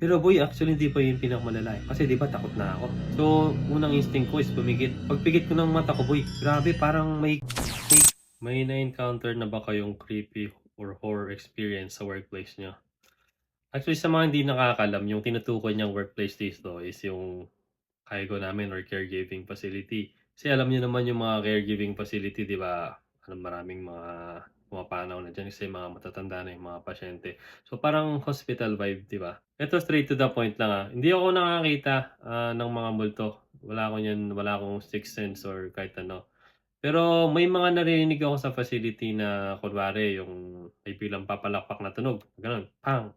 Pero boy, actually hindi pa yun pinakamalala, eh. Kasi 'di ba takot na ako. So, unang instinct ko is pumikit. Pagpikit ko ng mata ko boy, grabe parang may na-encounter na ba kayong creepy or horror experience sa workplace niyo? Actually sa mga hindi nakakaalam, yung tinutukoy niyang workplace dito is yung cargo namin or caregiving facility. Kasi alam niyo naman yung mga caregiving facility, 'di ba, maraming mga pumapanaw na diyan kasi mga matatanda na yung mga pasyente. So, parang hospital vibe, 'di ba? Eto straight to the point lang, hindi ako nakakita, ng mga multo. Wala ako niyan, wala akong sixth sense or kahit ano. Pero may mga naririnig ako sa facility na kunwari yung may biglang papalakpak na tunog, gano'n, pang,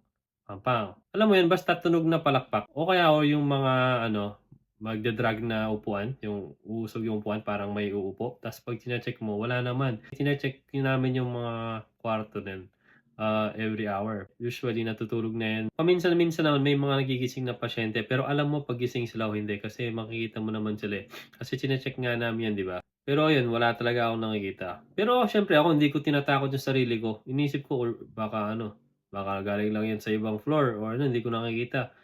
pang. Alam mo yun, basta tunog na palakpak o kaya o yung mga ano, magda-drag na upuan, yung uusog yung upuan parang may uupo, ta's 'pag chine-check mo wala naman. Chine-check din namin yung mga kwarto din, every hour. Usually natutulog na yan. Paminsan-minsan naman may mga nagigising na pasyente pero alam mo 'pag gising sila o hindi kasi makikita mo naman sila, eh. Kasi chine-check nga namin yan, 'di ba? Pero ayun, wala talaga akong nakikita. Pero siyempre ako hindi ko tinatakot yung sarili ko. Iniisip ko or baka ano, baka galing lang yan sa ibang floor or ano, hindi ko nakikita.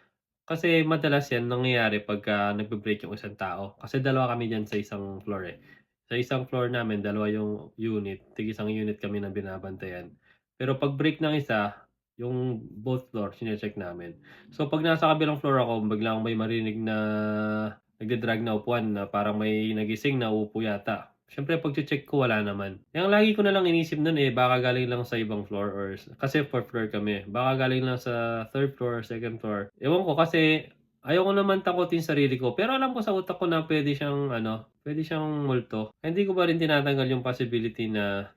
Kasi madalas yan nangyayari pagka nagbe-break yung isang tao. Kasi dalawa kami diyan sa isang floor, eh. Sa isang floor namin dalawa yung unit, tig-isang unit kami na binabantayan. Pero 'pag break ng isa, yung both floor chine-check namin. So 'pag nasa kabilang floor ako biglang may marinig na nagda-drag na upuan na parang may nagising na uupo yata. Siyempre pagche-check ko wala naman. Ang lagi ko na lang inisip nun, eh, baka galing lang sa ibang floor or kasi 4th floor kami, baka galing lang sa 3rd floor, 2nd floor. Ewan ko kasi ayoko naman takutin sarili ko, pero alam ko sa utak ko na puwede siyang ano, puwede siyang multo. Hindi ko pa rin tinatanggal yung possibility na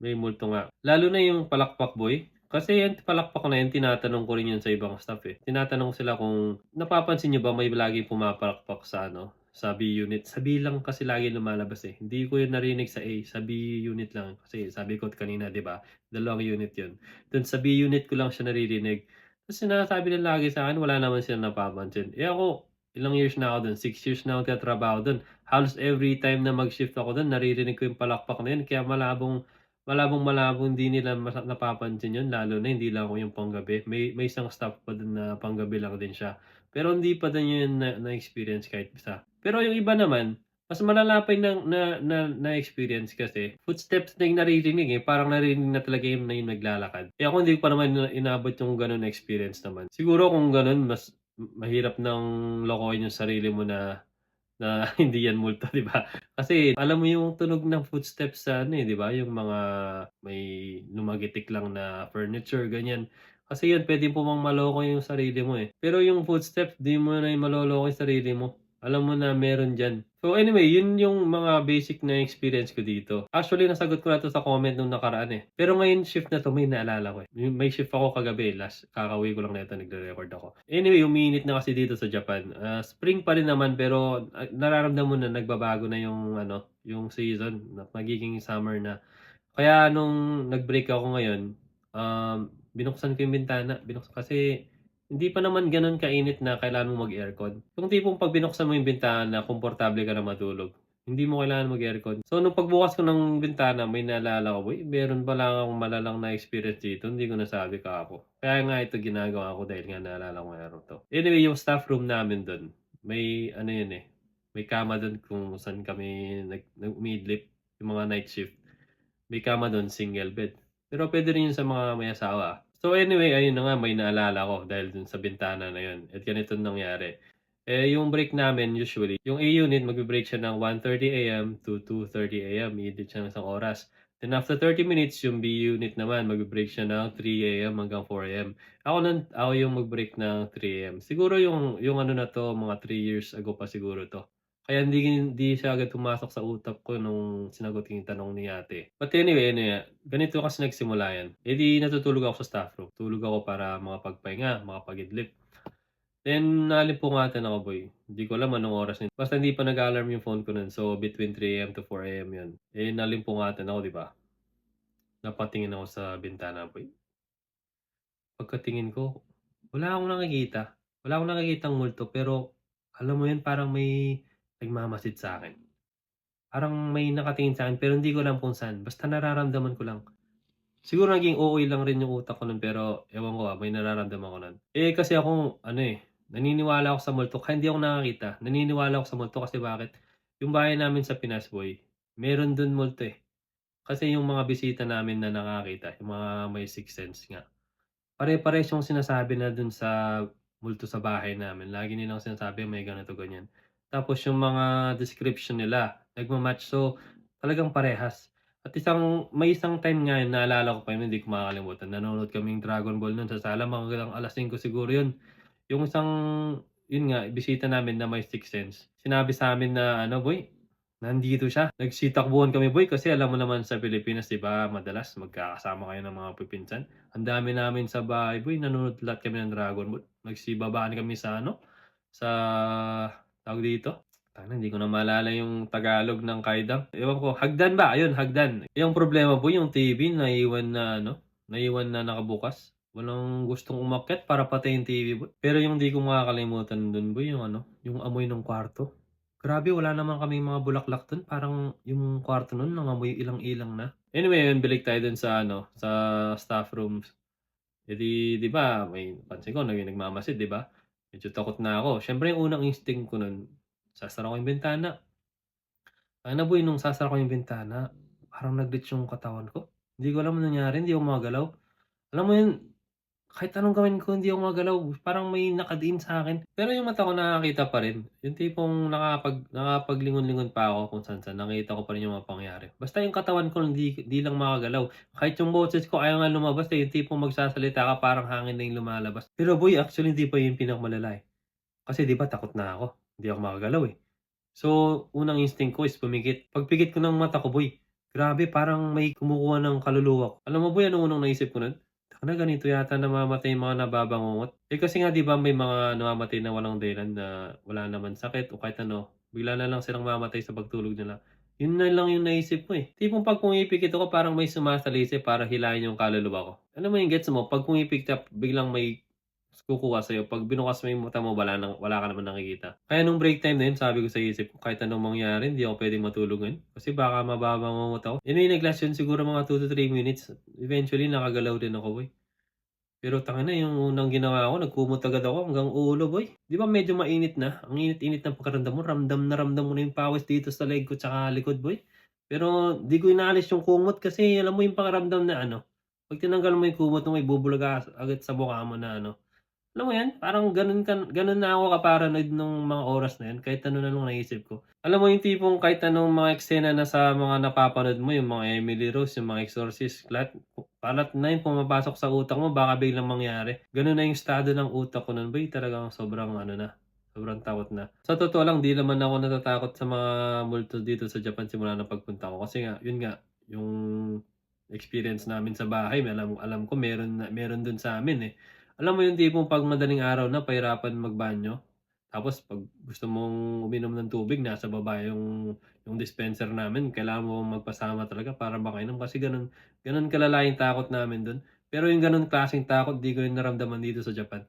may multo nga. Lalo na yung palakpak boy. Kasi yan palakpak na yan tinatanong ko rin yan sa ibang staff, eh. Tinatanong sila kung, "Napapansin niyo ba may laging pumapalakpak sa ano, sa B unit?" Sa B lang kasi lagi lumalabas, eh. Hindi ko yun narinig sa A, sa B unit lang. Kasi sabi ko kanina 'di ba, dalawang unit yun. Dun sa B unit ko lang siya naririnig. Ta's sinasabi nila lagi sa'kin wala naman silang napapansin. Eh, ako ilang years na ako dun, 6 years na akong nagtatrabaho dun. Halos every time na mag-shift ako dun naririnig ko yung palakpak na yun kaya malabong-malabo hindi nila napapansin yun lalo na hindi lang ako yung panggabi. May isang staff pa dun na panggabi lang din siya. Pero hindi pa din yun na-experience kahit isa. Pero yung iba naman, mas malala pa yung na-experience kasi footsteps na yung naririnig, eh, parang naririnig na talaga yun na yung naglalakad. Eh, ako hindi pa naman inabot yung gano'n na experience naman. Siguro kung gano'n mas mahirap ng lokohin yung sarili mo na na hindi yan multo, 'di ba? Kasi alam mo yung tunog ng footsteps sa ano, eh, 'di ba, yung mga may lumagitik lang na furniture, ganyan. Kasi yan puwede po mang maloko yung sarili mo, eh. Pero yung footsteps 'di mo na maloloko yung sarili mo. Alam mo na meron diyan. So anyway, yun yung mga basic na experience ko dito. Actually nasagot ko na 'to sa comment nung nakaraan, eh. Pero ngayon shift na 'to may naalala ko, eh. May shift ako kagabi last kakauwi ko lang nito nagre-record ako. Anyway, uminit na kasi dito sa Japan. Spring pa rin naman pero, nararamdaman mo na nagbabago na yung ano, yung season na magiging summer na. Kaya nung nag-break ako ngayon, binuksan ko yung bintana, kasi hindi pa naman gano'n kainit na kailangan mong mag-aircon. Yung tipong 'pag binuksan mo yung bintana komportable ka na matulog, hindi mo kailangan mag-aircon. So nung pagbukas ko ng bintana may naalala ko, "Uy, meron pala akong malalang na-experience dito, hindi ko nasabi kahapon." Kaya nga ito ginagawa ko dahil nga naalala ko meron 'to. Anyway, yung staff room namin dun, may ano yun, eh, may kama dun kung saan kami umiidlip, yung mga night shift. May kama dun, single bed. Pero puwede rin yun sa mga may asawa. So anyway, ayun na nga may naalala ko dahil dun sa bintana na yun at ganito nangyari. Eh, yung break namin usually, yung A unit magbe-break siya ng 1:30 AM to 2:30 AM, iidit siya ng isang oras. Then after 30 minutes, yung B unit naman magbe-break siya ng 3 AM hanggang 4 AM. Ako yung mag-break ng 3 AM. Siguro yung ano na 'to, mga 3 years ago pa siguro 'to. Kaya hindi siya agad pumasok sa utak ko nung sinagot ko yung tanong ni ate. But anyway, ano nga, ganito kasi nagsimula yan. Eh di natutulog ako sa staff room. Tulog ako para makapagpahinga, makapag-idlip. Then nalimpungatan ako boy. Hindi ko alam anong oras yun. Basta hindi pa nag-alarm yung phone ko nun. So between 3 AM to 4 AM yun. Eh nalimpungatan ako, 'di ba? Napatingin ako sa bintana boy. Pagkatingin ko, wala akong nakikita. Wala akong nakikitang multo pero alam mo yun parang may nagmamasid sa'kin. Parang may nakatingin sa'kin pero hindi ko alam kung saan, basta nararamdaman ko lang. Siguro naging OA lang rin yung utak ko nun pero ewan ko, may nararamdaman ko nun. Kasi ako ano, naniniwala ako sa multo kahit hindi ako nakakita, naniniwala ako sa multo kasi bakit? Yung bahay namin sa Pinas boy, meron dun multo, eh. Kasi yung mga bisita namin na nakakita, yung mga may sixth sense nga, pare-parehas yung sinasabi na dun sa multo sa bahay namin. Lagi nilang sinasabi may ganito, ganyan. Tapos yung mga description nila nagma-match. So, talagang parehas. At may isang time nga yun naalala ko pa yun, hindi ko makakalimutan. Nanonood kaming Dragon Ball nun sa sala, mga hanggang 5:00 siguro yun. Yung isang yun nga, bisita namin na may sixth sense, sinabi sa'min na ano, "Boy, nandito siya." Nagsitakbuhan kami boy kasi alam mo naman sa Pilipinas 'di ba madalas magkakasama kayo ng mga pipinsan. Ang dami namin sa bahay boy, nanonood lahat kami ng Dragon Ball. Nagsibabaan kami sa ano, sa tawag dito, hindi ko na maalala yung Tagalog ng Kaidang. Ewan ko, hagdan ba? Ayun, hagdan. Yung problema boy, yung TV naiwan na ano, naiwan na nakabukas. Walang gustong umakyat para patayin yung TV boy. Pero yung di ko makakalimutan dun boy, yung ano, yung amoy ng kwarto. Grabe wala naman kaming mga bulaklak dun, parang yung kwarto nun nangamoy ilang-ilang na. Anyway, yun balik tayo dun sa ano, sa staff rooms. Eh, 'di ba may pansin ko nagmamasid 'di ba? Medyo takot na ako. Siyempre yung unang instinct ko nun, sasara ko yung bintana. Sana boy nung sasara ko yung bintana, parang nag-glitch yung katawan ko. Hindi ko alam anong nangyari, hindi ako makagalaw. Alam mo yun, kahit anong gawin ko hindi ako magalaw, parang may nakadiin sa'kin. Pero yung mata ko nakakita pa rin, yung tipong nakakapaglingon-lingon pa ako kung saan-saan, nakikita ko pa rin yung mga pangyayari. Basta yung katawan ko hindi lang makagalaw. Kahit yung boses ko ayaw nga lumabas, yung tipong magsasalita ka parang hangin na yung lumalabas. Pero boy, actually hindi pa yun pinakamalala, eh. Kasi 'di ba takot na ako, hindi ako makagalaw, eh. So, unang instinct ko is pumikit. Pagpikit ko ng mata ko boy, grabe parang may kumukuha ng kaluluwa ko. Alam mo boy, anong unang naisip ko nun? Na ganito yata namamatay yung mga nababangungot. Kasi nga 'di ba may mga namamatay na walang dahilan na wala naman sakit o kahit ano, bigla na lang silang mamamatay sa pagtulog nila. Yun na lang yung naisip ko, eh. Tipong 'pag pumipikit ako parang may sumasalisi para hilahin yung kaluluwa ko. Alam mo yung gets mo, 'pag pumipikit ka biglang may kukuha sa'yo, 'pag binukas mo yung mata mo wala ka naman nakikita. Kaya nung break time na yun sabi ko sa isip ko, kahit anong mangyari hindi ako puwedeng matulog ngayon kasi baka mababangungot ako. Yun yung nag-last yun siguro mga 2 to 3 minutes. Eventually nakagalaw din ako, boy. Pero tangina yung unang ginawa ko nagkumot agad ako hanggang ulo boy. 'Di ba medyo mainit na? Ang init-init ng pakiramdam mo, ramdam na ramdam mo na yung pawis dito sa leg ko tsaka likod boy. Pero 'di ko inaalis yung kumot kasi alam mo yung pakiramdam na ano, 'pag tinanggal mo yung kumot mo may bubulog agad sa mukha mo na ano, alam mo 'yan, parang gano'n na ako ka-paranoid nung mga oras na 'yun kahit ano na lang naisip ko. Alam mo yung tipong kahit anong mga eksena na sa mga napapanood mo, yung mga Emily Rose, yung mga Exorcist, lahat kalat na 'yun pumapasok sa utak mo baka biglang mangyari. Gano'n na yung estado ng utak ko nun boy, talagang sobrang ano na, sobrang takot na. Sa totoo lang 'di naman ako natatakot sa mga multo dito sa Japan simula ng pagpunta ko kasi nga, 'yun nga, yung experience namin sa bahay alam alam ko meron dun sa'min, eh. Alam mo yung tipong 'pag madaling araw na pahirapan magbanyo, tapos 'pag gusto mong uminom ng tubig nasa baba yung dispenser namin kailangan mo magpasama talaga para makainom kasi gano'n kalala yung takot namin dun. Pero yung gano'n klaseng takot di ko rin naramdaman dito sa Japan.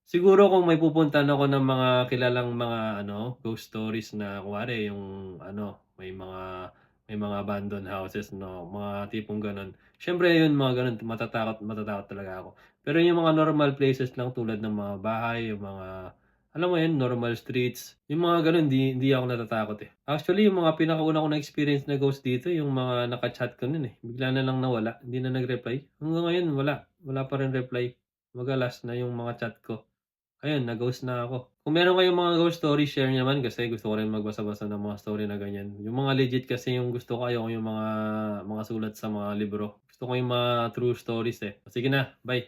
Siguro kung may pupuntahan ako ng mga kilalang mga ano, ghost stories na kunwari yung ano, may mga abandoned houses 'no, mga tipong gano'n. Siyempre yun mga gano'n matatakot matatakot talaga ako. Pero yung mga normal places lang tulad ng mga bahay, yung mga alam mo yun, normal streets, yung mga gano'n hindi ako natatakot, eh. Actually yung mga pinakauna kong na-experience na ghost dito yung mga naka-chat ko nun, eh, bigla na lang nawala, hindi na nag-reply. Hanggang ngayon wala pa rin reply. Kumbaga last na yung mga chat ko. Ayun, na-ghost na ako. Kung meron kayong mga ghost stories, share niyo naman kasi gusto ko rin magbasa-basa ng mga story na ganyan. Yung mga legit kasi yung gusto ko, ayoko yung mga sulat sa mga libro. Gusto ko yung mga true stories, eh. Sige na, bye.